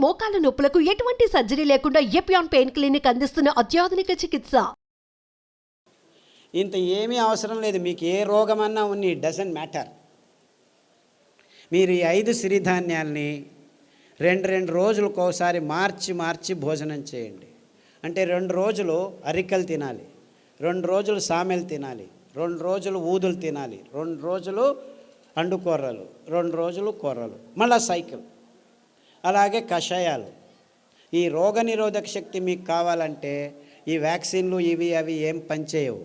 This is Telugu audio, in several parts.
మోకాల నొప్పులకు ఎటువంటి సర్జరీ లేకుండా ఎపియాన్ పెయిన్ క్లినిక్ అందిస్తున్న అత్యాధునిక చికిత్స. ఇంత ఏమీ అవసరం లేదు. మీకు ఏ రోగమన్నా ఉన్ని డజంట్ మ్యాటర్. మీరు ఈ 5 సిరిధాన్యాల్ని రెండు రోజులకు ఒకసారి మార్చి భోజనం చేయండి. అంటే 2 రోజులు అరికలు తినాలి, 2 రోజులు సామెలు తినాలి, 2 రోజులు ఊదులు తినాలి, 2 రోజులు అండుకూరలు, 2 రోజులు కూరలు, మళ్ళా సైకిల్. అలాగే కషాయాలు. ఈ రోగనిరోధక శక్తి మీకు కావాలంటే ఈ వ్యాక్సిన్లు ఇవి అవి ఏం పనిచేయవు,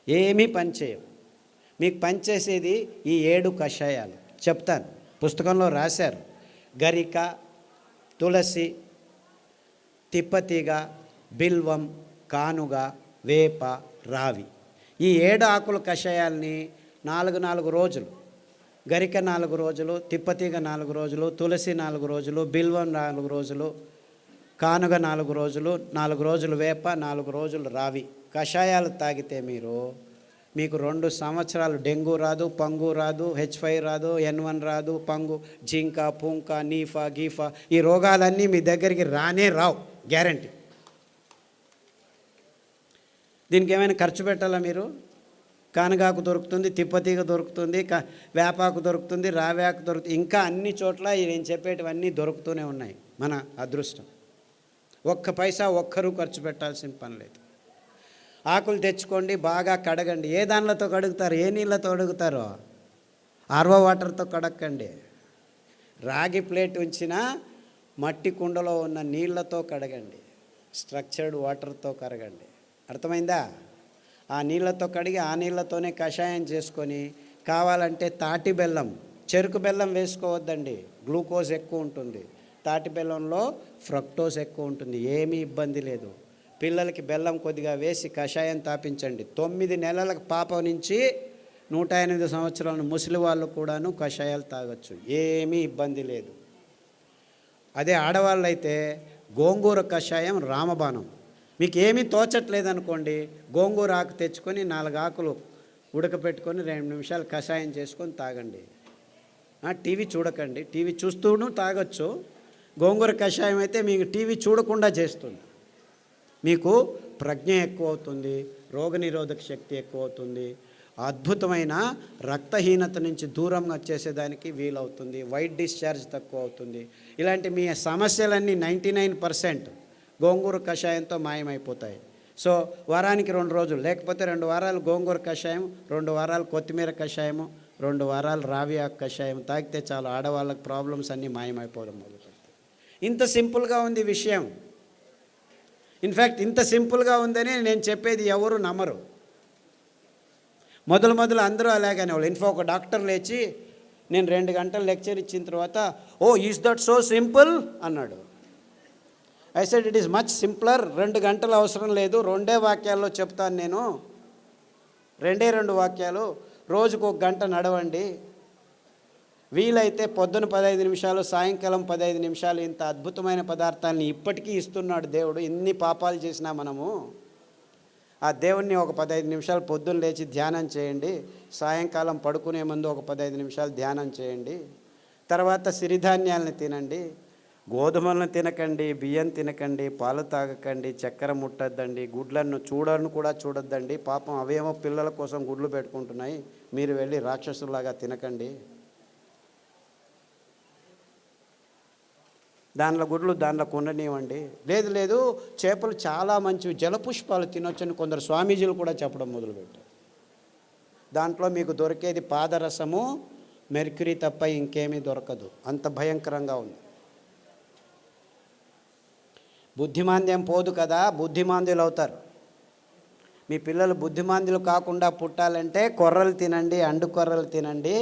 ఏమీ పనిచేయవు. మీకు పనిచేసేది ఈ 7 కషాయాలు చెప్తాను, పుస్తకంలో రాశారు. గరిక, తులసి, తిప్పతీగ, బిల్వం, కానుగ, వేప, రావి. ఈ 7 ఆకుల కషాయాల్ని 4 రోజులు, గరిక 4 రోజులు, తిప్పతీగ 4 రోజులు, తులసి 4 రోజులు, బిల్వం 4 రోజులు, కానుగ 4 రోజులు, 4 రోజులు వేప, 4 రోజులు రావి కషాయాలు తాగితే మీకు 2 సంవత్సరాలు డెంగ్యూ రాదు, పంగు రాదు, H5 రాదు, N1 రాదు, పంగు, జింక, పుంక, నీఫా, గీఫా, ఈ రోగాలన్నీ మీ దగ్గరికి రావు, గ్యారంటీ. దీనికి ఏమైనా ఖర్చు పెట్టాలా మీరు? కానగాకు దొరుకుతుంది, తిప్పతీగ దొరుకుతుంది, వేపాకు దొరుకుతుంది, రావేకు దొరుకుతుంది, ఇంకా అన్ని చోట్ల నేను చెప్పేటివన్నీ దొరుకుతూనే ఉన్నాయి. మన అదృష్టం. ఒక్క పైసా ఒక్కరూ ఖర్చు పెట్టాల్సిన పని లేదు. ఆకులు తెచ్చుకోండి, బాగా కడగండి. ఏ దానిలతో కడుగుతారు? ఏ నీళ్ళతో కడుగుతారో ఆర్వో వాటర్తో కడగండి. రాగి ప్లేట్ ఉంచినా మట్టి కుండలో ఉన్న నీళ్ళతో కడగండి, స్ట్రక్చర్డ్ వాటర్తో కడగండి. అర్థమైందా? ఆ నీళ్ళతో కడిగి ఆ నీళ్ళతోనే కషాయం చేసుకొని, కావాలంటే తాటి బెల్లం, చెరుకు బెల్లం వేసుకోవద్దండి, గ్లూకోజ్ ఎక్కువ ఉంటుంది. తాటి బెల్లంలో ఫ్రక్టోజ్ ఎక్కువ ఉంటుంది, ఏమీ ఇబ్బంది లేదు. పిల్లలకి బెల్లం కొద్దిగా వేసి కషాయం తాపించండి. 9 నెలల పాప నుంచి 108 సంవత్సరాల ముసలి వాళ్ళు కూడాను కషాయాలు తాగొచ్చు, ఏమీ ఇబ్బంది లేదు. అదే ఆడవాళ్ళు అయితే గోంగూర కషాయం రామబాణం. మీకు ఏమీ తోచట్లేదనుకోండి, గోంగూర ఆకు తెచ్చుకొని 4 ఆకులు ఉడకపెట్టుకొని 2 నిమిషాలు కషాయం చేసుకొని తాగండి. టీవీ చూడకండి, టీవీ చూస్తూను తాగొచ్చు. గోంగూర కషాయం అయితే మీకు టీవీ చూడకుండా చేస్తుంది. మీకు ప్రజ్ఞ ఎక్కువ అవుతుంది, రోగనిరోధక శక్తి ఎక్కువ అవుతుంది, అద్భుతమైన రక్తహీనత నుంచి దూరంగా వచ్చేసేదానికి వీలవుతుంది, వైట్ డిశ్చార్జ్ తక్కువ అవుతుంది. ఇలాంటి మీ సమస్యలన్నీ 99% గోంగూర కషాయంతో మాయమైపోతాయి. సో వారానికి 2 రోజులు, లేకపోతే 2 వారాలు గోంగూర కషాయం, 2 వారాలు కొత్తిమీర కషాయము, 2 వారాలు రావి ఆకు కషాయం తాగితే చాలు, ఆడవాళ్ళకి ప్రాబ్లమ్స్ అన్నీ మాయమైపోవడం మొదలుపెడతాయి. ఇంత సింపుల్గా ఉంది విషయం. ఇన్ఫ్యాక్ట్ ఇంత సింపుల్గా ఉందని నేను చెప్పేది ఎవరు నమ్మరు. మొదలు అందరూ అలాగనే వాళ్ళు. ఒక డాక్టర్ లేచి నేను 2 గంటలు లెక్చర్ ఇచ్చిన తర్వాత, ఓ ఈజ్ దట్ సో సింపుల్ అన్నాడు. I said it is much simpler. 2 గంటలు అవసరం లేదు, 2 వాక్యాల్లో చెప్తాను నేను. 2 వాక్యాలు. రోజుకు 1 గంట నడవండి, వీలైతే పొద్దున 15 నిమిషాలు, సాయంకాలం 15 నిమిషాలు. ఇంత అద్భుతమైన పదార్థాలని ఇప్పటికీ ఇస్తున్నాడు దేవుడు. ఎన్ని పాపాలు చేసినా మనము ఆ దేవుణ్ణి ఒక 15 నిమిషాలు పొద్దున్న లేచి ధ్యానం చేయండి, సాయంకాలం పడుకునే ముందు ఒక 15 నిమిషాలు ధ్యానం చేయండి. తర్వాత సిరిధాన్యాలను తినండి, గోధుమలను తినకండి, బియ్యం తినకండి, పాలు తాగకండి, చక్కెర ముట్టద్దండి, గుడ్లను కూడా చూడొద్దండి. పాపం అవేమో పిల్లల కోసం గుడ్లు పెట్టుకుంటున్నాయి, మీరు వెళ్ళి రాక్షసులాగా తినకండి. దానిలో గుడ్లు దానిలో ఉండనివ్వండి. లేదు చేపలు చాలా మంచివి, జలపుష్పాలు తినొచ్చని కొందరు స్వామీజీలు కూడా చెప్పడం మొదలుపెట్టారు. దాంట్లో మీకు దొరికేది పాదరసము, మెర్క్యూరీ తప్ప ఇంకేమీ దొరకదు, అంత భయంకరంగా ఉంది. బుద్ధిమాంద్యం పోదు కదా, బుద్ధిమాంద్యులు అవుతారు. మీ పిల్లలు బుద్ధిమాంద్యులు కాకుండా పుట్టాలంటే కొర్రలు తినండి, అండు కొర్రలు తినండి,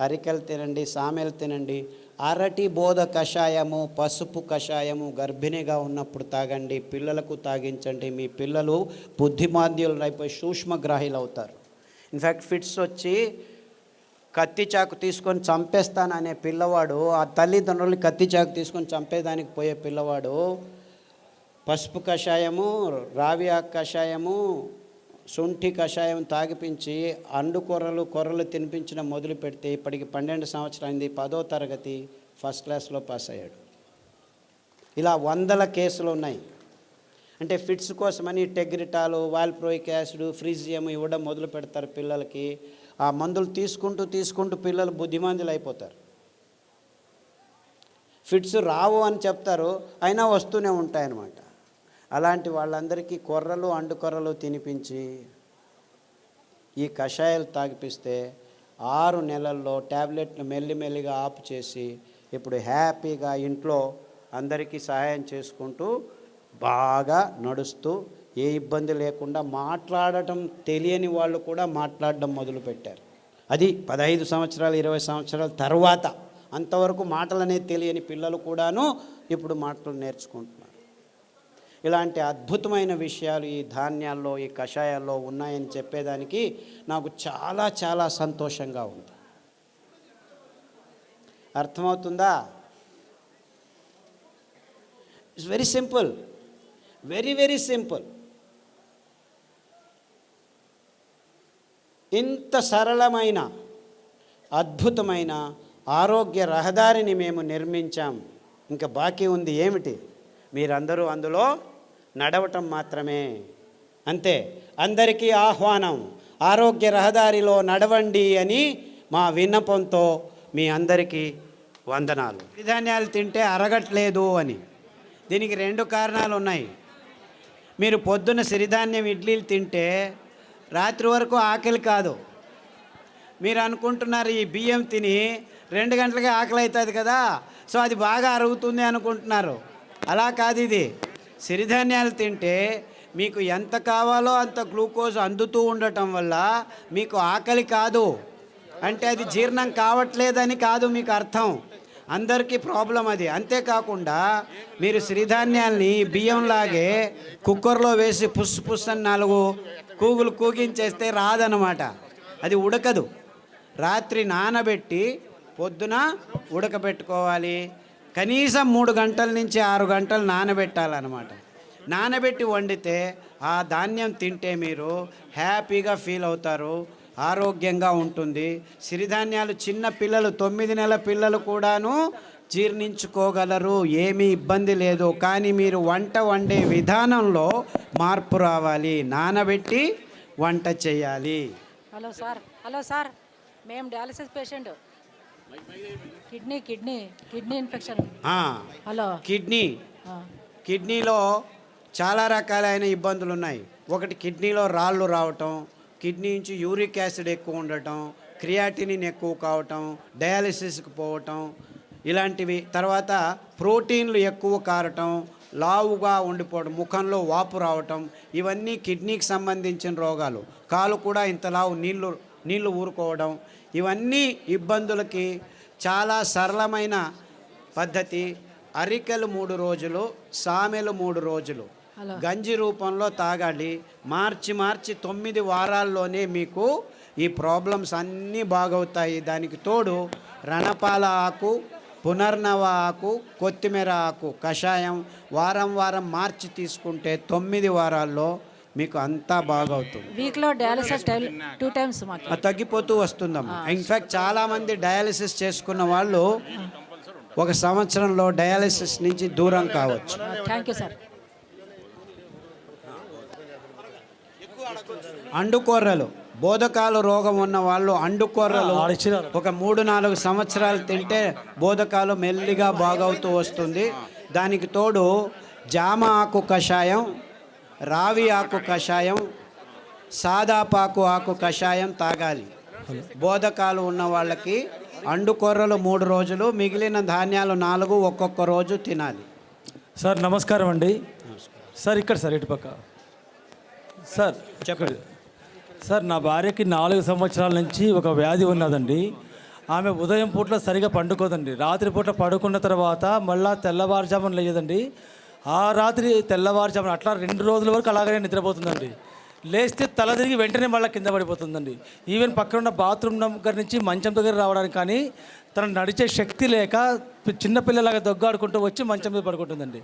అరికెలు తినండి, సామెలు తినండి. అరటి బోధ కషాయము, పసుపు కషాయము గర్భిణిగా ఉన్నప్పుడు తాగండి, పిల్లలకు తాగించండి. మీ పిల్లలు బుద్ధిమాంద్యులు అయిపోయి సూక్ష్మగ్రాహీలు అవుతారు. ఇన్ఫ్యాక్ట్ ఫిట్స్ వచ్చి కత్తి చాకు తీసుకొని చంపేస్తాననే పిల్లవాడు, ఆ తల్లిదండ్రులు కత్తి చాకు తీసుకొని చంపేదానికి పోయే పిల్లవాడు పసుపు కషాయము, రావి ఆకు కషాయము, శొంఠి కషాయం తాగిపించి అండు కొర్రలు తినిపించడం మొదలు పెడితే ఇప్పటికి 12 సంవత్సరాలు అయింది. 10వ తరగతి ఫస్ట్ క్లాస్లో పాస్ అయ్యాడు. ఇలా వందల కేసులు ఉన్నాయి. అంటే ఫిట్స్ కోసమని టెగ్రిటాలు, వాల్ప్రోయిక్ యాసిడ్, ఫ్రీజియం ఇవ్వడం మొదలు పెడతారు పిల్లలకి. ఆ మందులు తీసుకుంటూ పిల్లలు బుద్ధిమంతులు అయిపోతారు. ఫిట్స్ రావు అని చెప్తారు, అయినా వస్తూనే ఉంటాయన్నమాట. అలాంటి వాళ్ళందరికీ కొర్రలు, అండుకొర్రలు తినిపించి ఈ కషాయాలు తాగిపిస్తే 6 నెలల్లో ట్యాబ్లెట్లు మెల్లిమెల్లిగా ఆపు చేసి ఇప్పుడు హ్యాపీగా ఇంట్లో అందరికీ సహాయం చేసుకుంటూ బాగా నడుస్తూ ఏ ఇబ్బంది లేకుండా మాట్లాడటం తెలియని వాళ్ళు కూడా మాట్లాడడం మొదలుపెట్టారు. అది 15 సంవత్సరాలు 20 సంవత్సరాల తర్వాత. అంతవరకు మాటలు అనేది తెలియని పిల్లలు కూడాను ఇప్పుడు మాటలు నేర్చుకుంటున్నారు. ఇలాంటి అద్భుతమైన విషయాలు ఈ ధాన్యాల్లో, ఈ కషాయాల్లో ఉన్నాయని చెప్పేదానికి నాకు చాలా చాలా సంతోషంగా ఉంది. అర్థమవుతుందా? It's very simple, very very simple. ఇంత సరళమైన అద్భుతమైన ఆరోగ్య రహదారిని మేము నిర్మించాం. ఇంకా బాకీ ఉంది ఏమిటి? మీరందరూ అందులో నడవటం మాత్రమే. అంతే. అందరికీ ఆహ్వానం, ఆరోగ్య రహదారిలో నడవండి అని మా విన్నపంతో మీ అందరికీ వందనాలు. సిరిధాన్యాలు తింటే అరగట్లేదు అని దీనికి 2 కారణాలు ఉన్నాయి. మీరు పొద్దున్న సిరిధాన్యం ఇడ్లీలు తింటే రాత్రి వరకు ఆకలి కాదు. మీరు అనుకుంటున్నారు ఈ బియ్యం తిని 2 గంటలకే ఆకలి అవుతుంది కదా, సో అది బాగా అరుగుతుంది అనుకుంటున్నారు. అలా కాదు. ఇది సిరిధాన్యాలు తింటే మీకు ఎంత కావాలో అంత గ్లూకోజ్ అందుతూ ఉండటం వల్ల మీకు ఆకలి కాదు. అంటే అది జీర్ణం కావట్లేదని కాదు మీకు అర్థం. అందరికీ ప్రాబ్లం అది. అంతేకాకుండా మీరు సిరిధాన్యాల్ని బియ్యంలాగే కుక్కర్లో వేసి పుస్ పుస్ అని 4 కూగులు కూగించేస్తే రాదనమాట. అది ఉడకదు. రాత్రి నానబెట్టి పొద్దున ఉడకబెట్టుకోవాలి. కనీసం 3 గంటల నుంచి 6 గంటలు నానబెట్టాలన్నమాట. నానబెట్టి వండితే ఆ ధాన్యం తింటే మీరు హ్యాపీగా ఫీల్ అవుతారు, ఆరోగ్యంగా ఉంటుంది. సిరిధాన్యాలు చిన్న పిల్లలు 9 నెలల పిల్లలు కూడాను జీర్ణించుకోగలరు, ఏమీ ఇబ్బంది లేదు. కానీ మీరు వంట వండే విధానంలో మార్పు రావాలి. నానబెట్టి వంట చేయాలి. హలో సార్, మేము dialysis patient. Kidney infection. Hello, కిడ్నీలో చాలా రకాలైన ఇబ్బందులు ఉన్నాయి. ఒకటి కిడ్నీలో రాళ్ళు రావటం, కిడ్నీ నుంచి యూరిక్ యాసిడ్ ఎక్కువ ఉండటం, క్రియాటినిన్ ఎక్కువ కావటం, డయాలసిస్కి పోవటం ఇలాంటివి. తర్వాత ప్రోటీన్లు ఎక్కువ కారటం, లావుగా ఉండిపోవడం, ముఖంలో వాపు రావటం, ఇవన్నీ కిడ్నీకి సంబంధించిన రోగాలు. కాలు కూడా ఇంత లావు నీళ్లు ఊరుకోవడం, ఇవన్నీ ఇబ్బందులకి చాలా సరళమైన పద్ధతి. అరికెలు 3 రోజులు, సామెలు 3 రోజులు గంజి రూపంలో తాగాలి. మార్చి 9 వారాల్లోనే మీకు ఈ ప్రాబ్లమ్స్ అన్నీ బాగవుతాయి. దానికి తోడు రణపాల ఆకు, పునర్నవ ఆకు, కొత్తిమీర ఆకు కషాయం వారం మార్చి తీసుకుంటే 9 వారాల్లో మీకు అంతా బాగవుతుంది. వీక్లో డయాలసిస్ 2 టైమ్స్ తగ్గిపోతూ వస్తుందమ్మా. ఇన్ఫ్యాక్ట్ చాలామంది డయాలసిస్ చేసుకున్న వాళ్ళు 1 సంవత్సరంలో డయాలసిస్ నుంచి దూరం కావచ్చు. Thank you sir. అండుకొర్రలు, బోధకాలు రోగం ఉన్న వాళ్ళు అండుకొర్రలు ఒక 3-4 సంవత్సరాలు తింటే బోధకాలు మెల్లిగా బాగవుతూ వస్తుంది. దానికి తోడు జామ ఆకు కషాయం, రావి ఆకు కషాయం, సాదాపాకు ఆకు కషాయం తాగాలి. బోధకాలు ఉన్న వాళ్ళకి అండుకొర్రలు 3 రోజులు, మిగిలిన ధాన్యాలు 4 ఒక్కొక్క రోజు తినాలి. సార్ నమస్కారం అండి. సార్ ఇక్కడ సార్ ఇటుపక్క సార్ చెప్పండి సార్. నా భార్యకి 4 సంవత్సరాల నుంచి ఒక వ్యాధి ఉన్నదండి. ఆమె ఉదయం పూట్ల సరిగా పండుకోదండి. రాత్రి పూట పడుకున్న తర్వాత మళ్ళీ తెల్లవారుజామున లేదండి. ఆ రాత్రి తెల్లవారుజామున అట్లా 2 రోజుల వరకు అలాగనే నిద్రపోతుందండి. లేస్తే తల తిరిగి వెంటనే మళ్ళీ కింద పడిపోతుందండి. ఈవెన్ పక్కన ఉన్న బాత్రూమ్ దగ్గర నుంచి మంచం దగ్గర రావడానికి కానీ తను నడిచే శక్తి లేక చిన్నపిల్లలాగా దొగ్గాడుకుంటూ వచ్చి మంచం మీద పడుకుంటుందండి.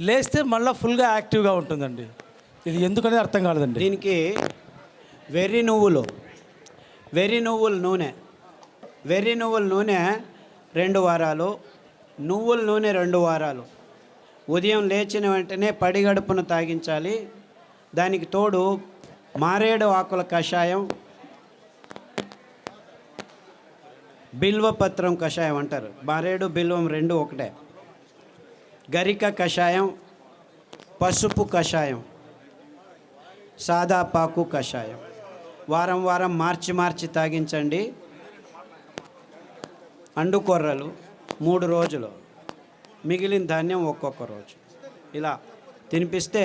లేస్తే మళ్ళీ ఫుల్గా యాక్టివ్గా ఉంటుందండి. ఇది ఎందుకనేది అర్థం కాలేదండి. దీనికి వెర్రి నువ్వుల నూనె 2 వారాలు, నువ్వుల నూనె 2 వారాలు, ఉదయం లేచిన వెంటనే పడిగడుపున తాగించాలి. దానికి తోడు మారేడు ఆకుల కషాయం, బిల్వపత్రం కషాయం అంటారు. మారేడు బిల్వం రెండు ఒకటే. గరిక కషాయం, పసుపు కషాయం, సాదాపాకు కషాయం వారం వారం మార్చి తాగించండి. అండుకొర్రలు 3 రోజులు, మిగిలిన ధాన్యం ఒక్కొక్క రోజు. ఇలా తినిపిస్తే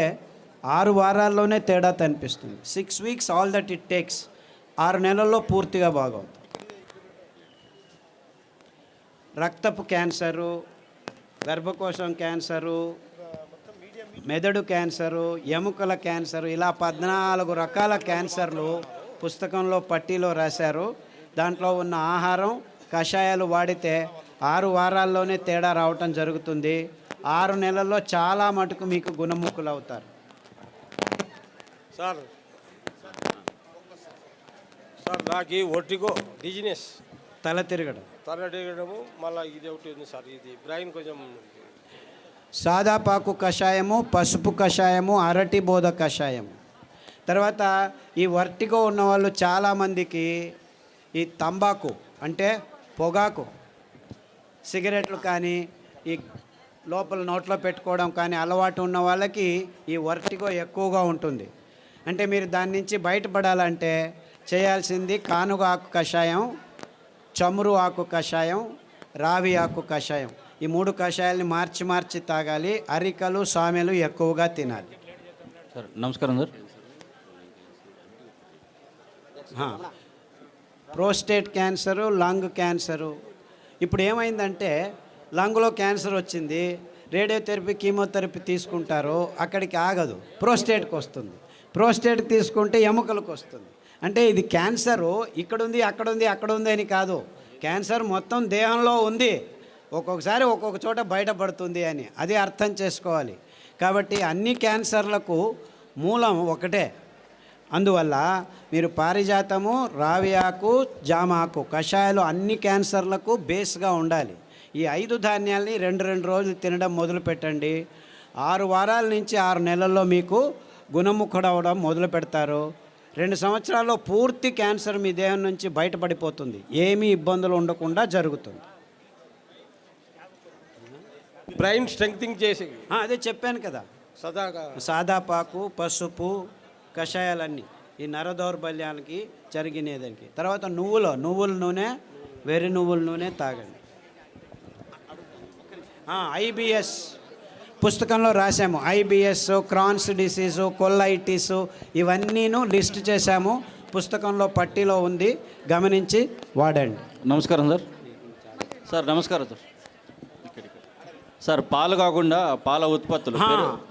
6 వారాల్లోనే తేడా కనిపిస్తుంది. 6 weeks all that it takes. 6 నెలల్లో పూర్తిగా బాగవుతుంది. రక్తపు క్యాన్సరు, గర్భకోశం క్యాన్సరు, మెదడు క్యాన్సరు, ఎముకల క్యాన్సరు, ఇలా 14 రకాల క్యాన్సర్లు పుస్తకంలో పట్టీలో రాశారు. దాంట్లో ఉన్న ఆహారం, కషాయాలు వాడితే 6 వారాల్లోనే తేడా రావటం జరుగుతుంది. 6 నెలల్లో చాలా మటుకు మీకు గుణముఖులు అవుతారు. సార్ నాకు ఈ ఒట్టిగో డిజినెస్, తల తిరగడం, మళ్ళీ ఇది ఒకటి ఉంది సార్. ఇది బ్రెయిన్ కొంచెం. సాదాపాకు కషాయము, పసుపు కషాయము, అరటి బోధ కషాయము. తర్వాత ఈ వర్టిగో ఉన్నవాళ్ళు చాలామందికి ఈ తంబాకు అంటే పొగాకు, సిగరెట్లు కానీ ఈ లోపల నోట్లో పెట్టుకోవడం కానీ అలవాటు ఉన్న వాళ్ళకి ఈ వర్టిగో ఎక్కువగా ఉంటుంది. అంటే మీరు దాని నుంచి బయటపడాలంటే చేయాల్సింది కానుగ ఆకు కషాయం, చమురు ఆకు కషాయం, రావి ఆకు కషాయం. ఈ 3 కషాయాలని మార్చి తాగాలి. అరికలు, సామెలు ఎక్కువగా తినాలి. సార్ నమస్కారం sir. Prostate cancer, lung cancer. ఇప్పుడు ఏమైందంటే లంగ్లో క్యాన్సర్ వచ్చింది, రేడియోథెరపీ, కీమోథెరపీ తీసుకుంటారు, అక్కడికి ఆగదు, ప్రోస్టేట్కి వస్తుంది. ప్రోస్టేట్ తీసుకుంటే ఎముకలకు వస్తుంది. అంటే ఇది క్యాన్సరు ఇక్కడుంది, అక్కడుంది అని కాదు. క్యాన్సర్ మొత్తం దేహంలో ఉంది, ఒక్కొక్కసారి ఒక్కొక్క చోట బయటపడుతుంది అని అది అర్థం చేసుకోవాలి. కాబట్టి అన్ని క్యాన్సర్లకు మూలం ఒకటే. అందువల్ల మీరు పారిజాతము, రావి ఆకు, జామాకు కషాయాలు అన్ని క్యాన్సర్లకు బేస్గా ఉండాలి. ఈ 5 ధాన్యాల్ని 2 రోజులు తినడం మొదలు పెట్టండి. 6 వారాల నుంచి 6 నెలల్లో మీకు గుణముఖుడవడం మొదలు పెడతారు. 2 సంవత్సరాల్లో పూర్తి క్యాన్సర్ మీ దేహం నుంచి బయటపడిపోతుంది. ఏమీ ఇబ్బందులు ఉండకుండా జరుగుతుంది. బ్రెయిన్ స్ట్రెంగ్తింగ్ చేసి అదే చెప్పాను కదా, సదాగా సాదాపాకు, పసుపు కషాయాలన్నీ ఈ నర దౌర్బల్యానికి జరిగినదానికి. తర్వాత నువ్వుల నూనె, వెర్రి నువ్వుల నూనె తాగండి. ఐబిఎస్ పుస్తకంలో రాసాము. ఐబిఎస్, క్రాన్స్ డిసీజు, కొల్లైటిస్ ఇవన్నీను లిస్ట్ చేశాము. పుస్తకంలో పట్టీలో ఉంది, గమనించి వాడండి. నమస్కారం సార్. సార్ నమస్కారం సార్. సార్ పాలు కాకుండా పాల ఉత్పత్తులు,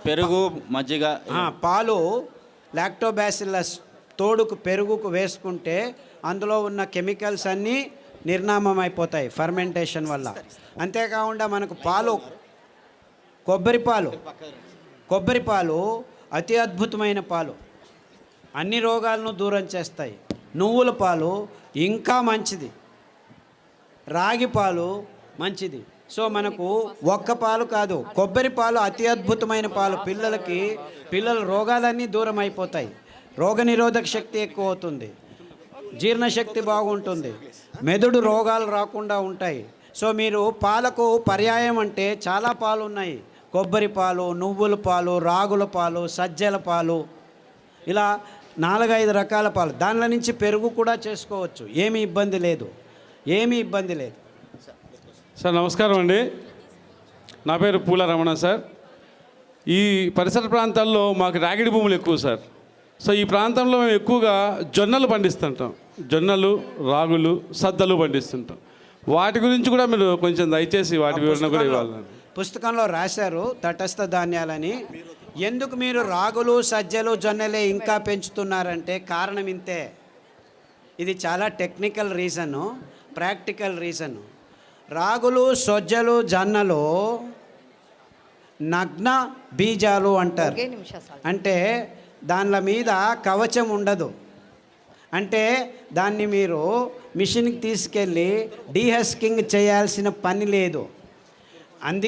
పెరుగు, మజ్జిగ. పాలు లాక్టోబాసిల్లస్ తోడుకు పెరుగుకు వేసుకుంటే అందులో ఉన్న కెమికల్స్ అన్నీ నిర్నామం అయిపోతాయి ఫర్మెంటేషన్ వల్ల. అంతేకాకుండా మనకు పాలు, కొబ్బరి పాలు అతి అద్భుతమైన పాలు, అన్ని రోగాలను దూరం చేస్తాయి. నువ్వుల పాలు ఇంకా మంచిది, రాగి పాలు మంచిది. సో మనకు ఒక్క పాలు కాదు, కొబ్బరి పాలు అతి అద్భుతమైన పాలు. పిల్లల రోగాలన్నీ దూరం అయిపోతాయి. రోగనిరోధక శక్తి ఎక్కువ అవుతుంది, జీర్ణశక్తి బాగుంటుంది, మెదడు రోగాలు రాకుండా ఉంటాయి. సో మీరు పాలకు పర్యాయం అంటే చాలా పాలు ఉన్నాయి. కొబ్బరి పాలు, నువ్వుల పాలు, రాగుల పాలు, సజ్జల పాలు, ఇలా 4-5 రకాల పాలు. దానిలో నుంచి పెరుగు కూడా చేసుకోవచ్చు, ఏమీ ఇబ్బంది లేదు. సార్ నమస్కారం అండి. నా పేరు పూల రమణ సార్. ఈ పరిసర ప్రాంతాల్లో మాకు రాగిడి భూములు ఎక్కువ సార్. సో ఈ ప్రాంతంలో మేము ఎక్కువగా జొన్నలు పండిస్తుంటాం. జొన్నలు, రాగులు, సద్దలు పండిస్తుంటాం. వాటి గురించి కూడా మీరు కొంచెం దయచేసి వాటి వివరణ కూడా ఇవ్వాలి. పుస్తకంలో రాశారు తటస్థ ధాన్యాలని. ఎందుకు మీరు రాగులు, సజ్జలు, జొన్నలే ఇంకా పెంచుతున్నారంటే కారణం ఇంతే. ఇది చాలా టెక్నికల్ రీజను, ప్రాక్టికల్ రీజను. రాగులు, సజ్జలు, జొన్నలు నగ్న బీజాలు అంటారు. అంటే దానిల మీద కవచం ఉండదు. అంటే దాన్ని మీరు మిషన్కి తీసుకెళ్ళి డీహస్కింగ్ చేయాల్సిన పని లేదు. అందుకే